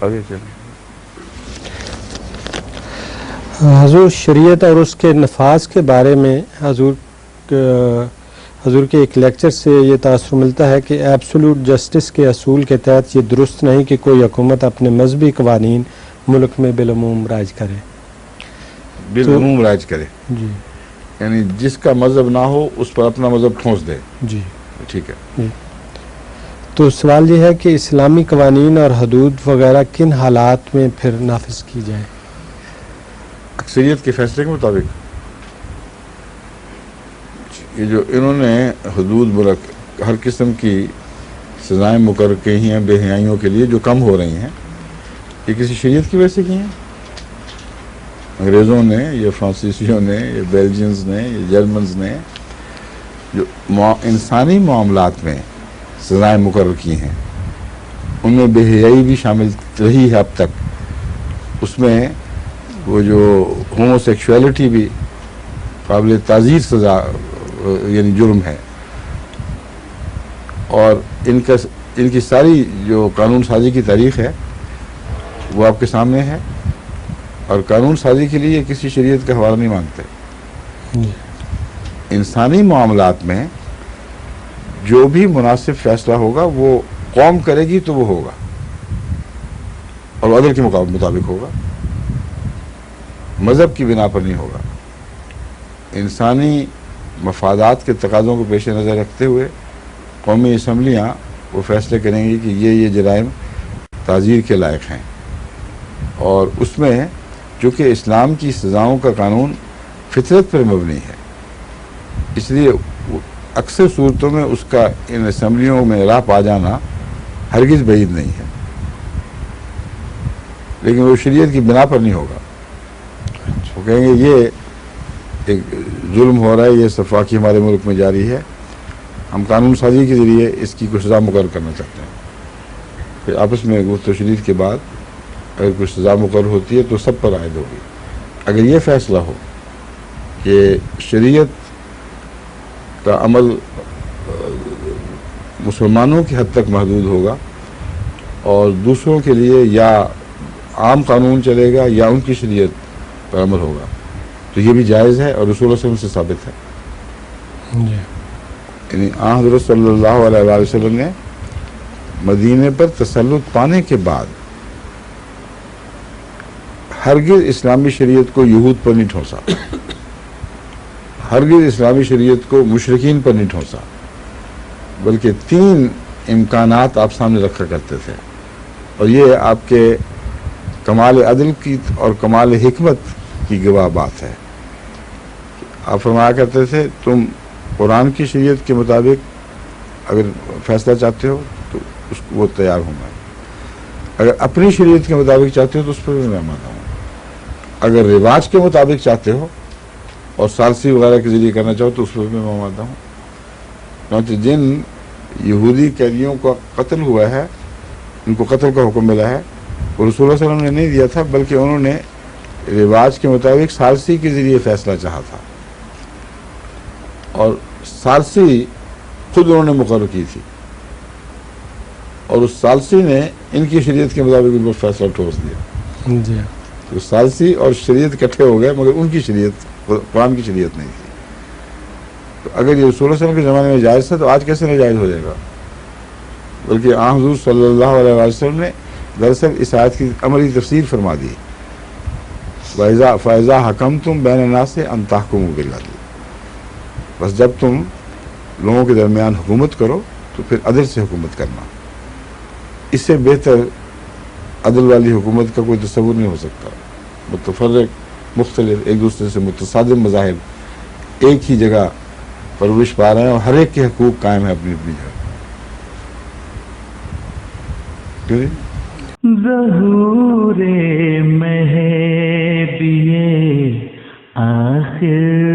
آگے چلیں. حضور شریعت اور اس کے نفاذ کے بارے میں حضور کے ایک لیکچر سے یہ تاثر ملتا ہے کہ ایبسولوٹ جسٹس کے اصول کے تحت یہ درست نہیں کہ کوئی حکومت اپنے مذہبی قوانین ملک میں بالعموم رائج کرے. بالعموم رائج کرے جی یعنی جس کا مذہب نہ ہو اس پر اپنا مذہب ٹھونس دے. جی ٹھیک ہے. جی. تو سوال یہ ہے کہ اسلامی قوانین اور حدود وغیرہ کن حالات میں پھر نافذ کی جائیں؟ اکثریت کے فیصلے کے مطابق. یہ جو انہوں نے حدود ملک ہر قسم کی سزائیں مقرر کی ہیں بے حیائیوں کے لیے جو کم ہو رہی ہیں، یہ کسی شریعت کی وجہ سے کی ہیں؟ انگریزوں نے یا فرانسیسیوں نے یا بیلجینز نے یا جرمنز نے جو انسانی معاملات میں سزائیں مقرر کی ہیں ان میں بے حیائی بھی شامل رہی ہے اب تک. اس میں وہ جو ہومو سیکشولیٹی بھی قابل تعزیر سزا یعنی جرم ہے. اور ان کی ساری جو قانون سازی کی تاریخ ہے وہ آپ کے سامنے ہے، اور قانون سازی کے لیے کسی شریعت کا حوالہ نہیں مانگتے. انسانی معاملات میں جو بھی مناسب فیصلہ ہوگا وہ قوم کرے گی تو وہ ہوگا اور عدل کے مطابق ہوگا، مذہب کی بنا پر نہیں ہوگا. انسانی مفادات کے تقاضوں کو پیش نظر رکھتے ہوئے قومی اسمبلیاں وہ فیصلے کریں گی کہ یہ جرائم تعزیر کے لائق ہیں. اور اس میں چونکہ اسلام کی سزاؤں کا قانون فطرت پر مبنی ہے، اس لیے اکثر صورتوں میں اس کا ان اسمبلیوں میں راہ پا جانا ہرگز بعید نہیں ہے، لیکن وہ شریعت کی بنا پر نہیں ہوگا. وہ کہیں گے یہ ایک ظلم ہو رہا ہے، یہ سفاکی ہمارے ملک میں جاری ہے، ہم قانون سازی کے ذریعے اس کی کچھ سزا مقرر کرنا چاہتے ہیں. پھر آپس میں گفت و شنید کے بعد اگر کچھ سزا مقرر ہوتی ہے تو سب پر عائد ہوگی. اگر یہ فیصلہ ہو کہ شریعت کا عمل مسلمانوں کی حد تک محدود ہوگا اور دوسروں کے لیے یا عام قانون چلے گا یا ان کی شریعت پر عمل ہوگا، تو یہ بھی جائز ہے اور رسول اللہ صلی اللہ علیہ وسلم سے ثابت ہے. یعنی آن حضرت صلی اللہ علیہ وآلہ وسلم نے مدینے پر تسلط پانے کے بعد ہرگز اسلامی شریعت کو یہود پر نہیں ٹھونسا، ہرگز اسلامی شریعت کو مشرکین پر نہیں ٹھونسا، بلکہ 3 امکانات آپ سامنے رکھا کرتے تھے. اور یہ آپ کے کمال عدل کی اور کمال حکمت کی گواہ بات ہے. آپ فرمایا کرتے تھے تم قرآن کی شریعت کے مطابق اگر فیصلہ چاہتے ہو تو اس کو وہ تیار ہوں میں، اگر اپنی شریعت کے مطابق چاہتے ہو تو اس پر بھی میں مانتا ہوں، اگر رواج کے مطابق چاہتے ہو اور ثالثی وغیرہ کے ذریعے کرنا چاہو تو اس پر بھی میں مانتا ہوں. چنانچہ جن یہودی قیدیوں کا قتل ہوا ہے ان کو قتل کا حکم ملا ہے وہ رسول اللہ صلی اللہ علیہ وسلم نے نہیں دیا تھا، بلکہ انہوں نے رواج کے مطابق ثالثی کے ذریعے فیصلہ چاہا تھا، اور ثالثی خود انہوں نے مقرر کی تھی، اور اس ثالثی نے ان کی شریعت کے مطابق ان کو فیصلہ ٹھوس دیا. جی تو ثالثی اور شریعت اکٹھے ہو گئے، مگر ان کی شریعت قرآن کی شریعت نہیں تھی. تو اگر یہ رسول اللہ صلی اللہ علیہ وسلم کے زمانے میں جائز تھا تو آج کیسے ناجائز ہو جائے گا؟ بلکہ آن حضور صلی اللہ علیہ وسلم نے دراصل اس آیت کی عملی تفسیر فرما دی، فَإِذَا حَكَمْتُمْ بَيْنَ النَّاسِ أَن تَحْكُمُوا بِالْعَدْلِ، بس جب تم لوگوں کے درمیان حکومت کرو تو پھر عدل سے حکومت کرنا. اس سے بہتر عدل والی حکومت کا کوئی تصور نہیں ہو سکتا. متفرق مختلف ایک دوسرے سے متصادم مذاہب ایک ہی جگہ پرورش پا رہے ہیں اور ہر ایک کے حقوق قائم ہیں اپنی اپنی جگہ. ظہور مہدی آخر